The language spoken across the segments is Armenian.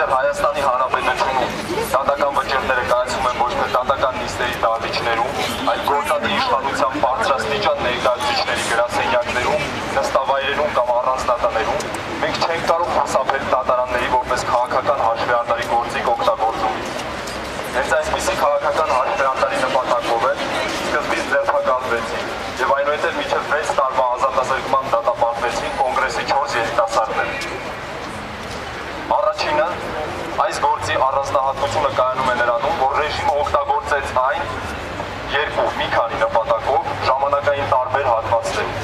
մինչև Հայաստանի Հանրապետությունում դատական վճիռները կայացում են ոչ թե դատական նիստերի դահլիճներում, այլ գործադի իշխանության բարձրաստիճան ներկայացուցիչների գրասենյակներում, նստավայրերում կամ առանձնատներում, մենք չենք կարող խուսափել դատարանների որպես քաղաքական հաշվեհարդարի գործիք օգտագործումից։ Հենց այսպիսի քաղաքական հաշվեհարդարի նպատակով է սկզբից ձերբակալվեցին եւ այնուհետեւ մինչեւ 6 տարվա ազատազրկման դատապարտվեցին կոնգրեսի 4 երիտասարդներ։ Առաջինը, այս գործի առանձնահատկությունը կայանում է նրանում, որ ռեժիմը օգտագործեց այն մի քանի նպատակով ժամանակային տարբեր հատվածներում։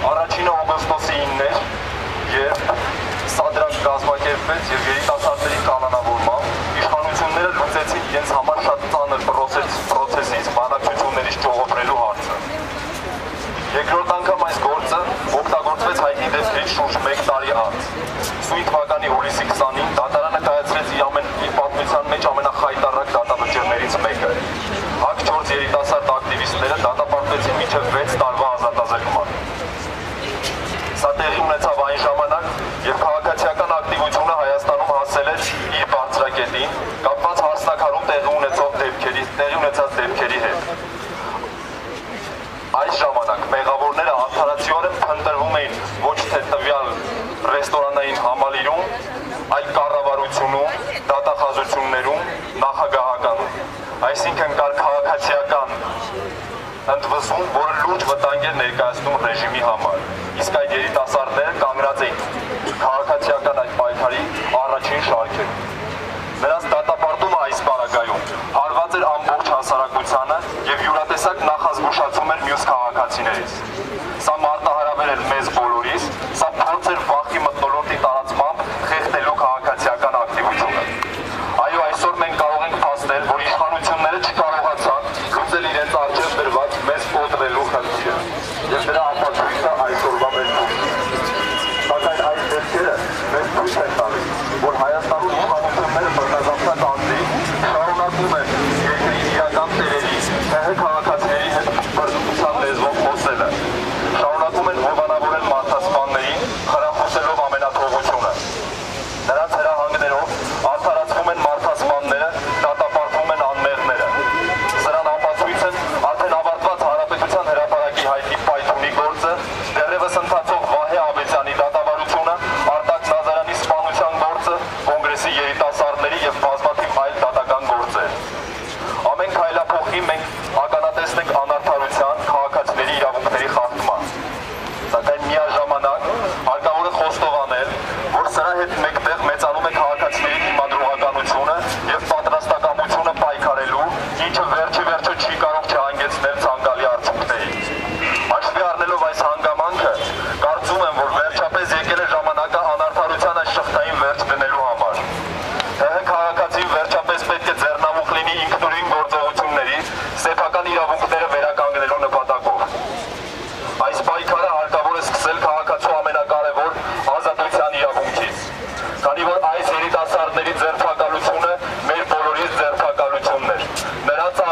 Առաջինը օգոստոսի 9-ն էր, երբ սադրանք կազմակերպվեց եւ երիտասարդների կանոնավորմամբ իշխանությունները լուծեցին իրենց համար շատ ծանր պրոցեսից բանակցություններից ճողոպրելու հարցը։ Երկրորդ անգամ այս գործը օգտագործվեց հայտնի դեպքերից շուրջ 1 տարի անց։ Սույն թվականի հուլիսի 20-ին դատարանը կայացրեց իր պատմության մեջ ամենախայտառակ դատավճիռներից մեկը։ ՀԱԿ 4 երիտասարդ ակտիվիստները դատապարտվեցին մինչև 6 տարվա ազատազրկման։ Սա տեղի ունեցավ այն ժամանակ, երբ քաղաքացիական ակտիվությունը Հայաստանում հասել էր իր բարձրակետին, կապված հարսնաքարում տեղի ունեցած դեպքերի հետ։ Այս ժամանակ մեղավորները արդարացիորեն փնտրվում էին ոչ թե տվյալ ռեստորանային համալիրում, այլ կառավարությունում, դատախազություններում, նախագահականում։ Այսինքն կար քաղաքացիական ընդվզում, որը լուրջ վտանգ էր ներկայացնում ռեժիմի համար։ Իսկ այդ երիտասարդները կանգնած էին քաղաքացիական այդ պայքարի առաջին շարքերում։ Նրանց դատապարտումը այս պարագայում հարված էր ամբողջ հասարակությանը եւ յուրատեսակ նախազգուշացում էր մյուս քաղաքացիներից։ Սա մարտահրավեր էր մեզ բոլորիս, սա փորձ էր վախի մթնոլորտի տարածմամբ խեղդելու քաղաքացիական ակտիվությունը։ Այո, այսօր մենք կարող ենք փաստել, որ իշխանությունները չկարողացան լուծել իրենց առջև դրված մեզ օդրելու խնդիրը։ Եվ դրա ապացույցը այսօրվա մեր սակայն այս դեպքերը մեզ ցույց են տալիս, որ Հայաստանում իշխանությունները բռնազավթակ անձի շարունակում են երկրի իրական տերերի, ՀՀ քաղաքացիների հետ բռնության լեզվով խոսելը, շարունակում են հովանավորել մարդասպաններին, խրախուսելով ամենաթողությունը։ Նրանց հրահանգներով արդարացվում են մարդասպանները, դատապարտվում են անմեղները։ Սրան ապացույց են արդեն ավարտված Հանրապետության հրապարակի հայտնի պայթունի գործը, դեռևս ընթացող Վահե Ավետյանի դատավարությունը, Արտակ Նազարյանի սպանության գործը, կոնգրեսի երիտասարդների եւ բազմաթիվ այլ դատական գործեր։ Ամեն քայլափոխի մենք ականատեսն ենք անարդարության, քաղաքացիների իրավունքների խախտման։ Սակայն միաժամանակ հարկավոր է խոստովանել, որ սրա հետ մեկտեղ մեծանում է քաղաքացիների դիմադրողականությունը եւ պատրաստակամությունը պայքարելու, ինչը վերջը չի կարող չհանգեցնել ցանկալի արդյունքների։ Հաշվի առնելով այս հանգամանքը, կարծում եմ, որ վերջապես եկել է ժամանակը անարդարության այս շղթային վերջ դնելու համար։ ՀՀ քաղաքացին վերջապես պետք է ձեռնամուխ լինի ինքնուրույն գործողությունների, սեփական իրավունքները վերականգնելու նպատակով։ Այս պայքարը հարկավոր է սկսել քաղաքացու ամենակարևոր ազատության իրավունքից, քանի որ այս երիտասարդների ձերբակալությունը մեր բոլորիս ձերբակալությունն էր։ Նրանց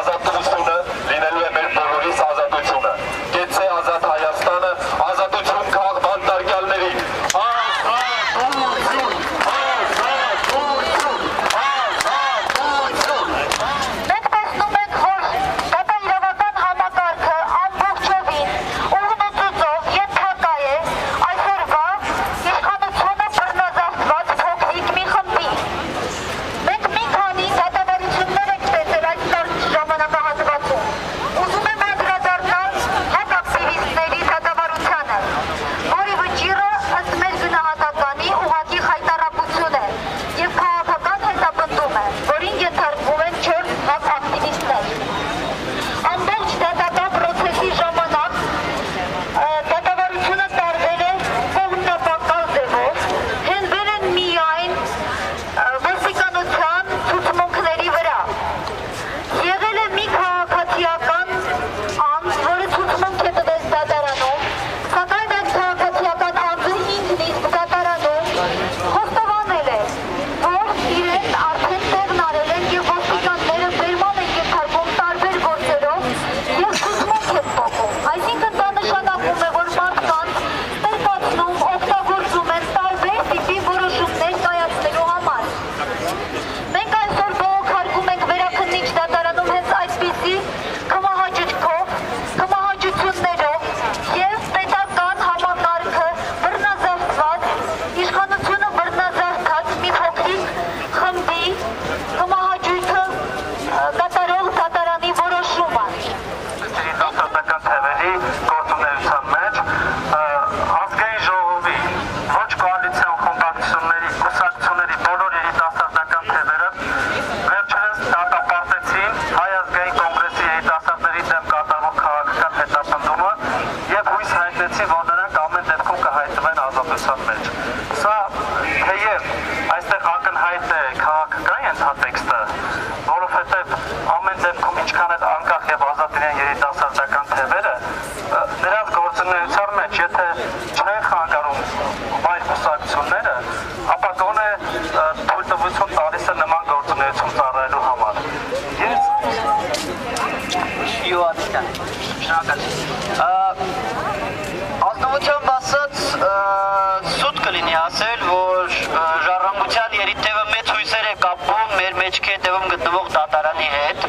մեր մեջքի հետևում գտնվող դատարանի հետ,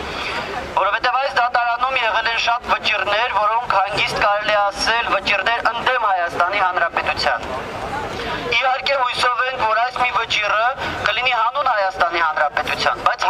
որովհետև այս դատարանում եղել են շատ վճիռներ, որոնք հանգիստ կարելի ասել վճիռներ ընդդեմ Հայաստանի Հանրապետության։ Իհարկե հույսով ենք, որ այս մի վճիռը կլինի հանուն Հայաստանի Հանրապետության, բայց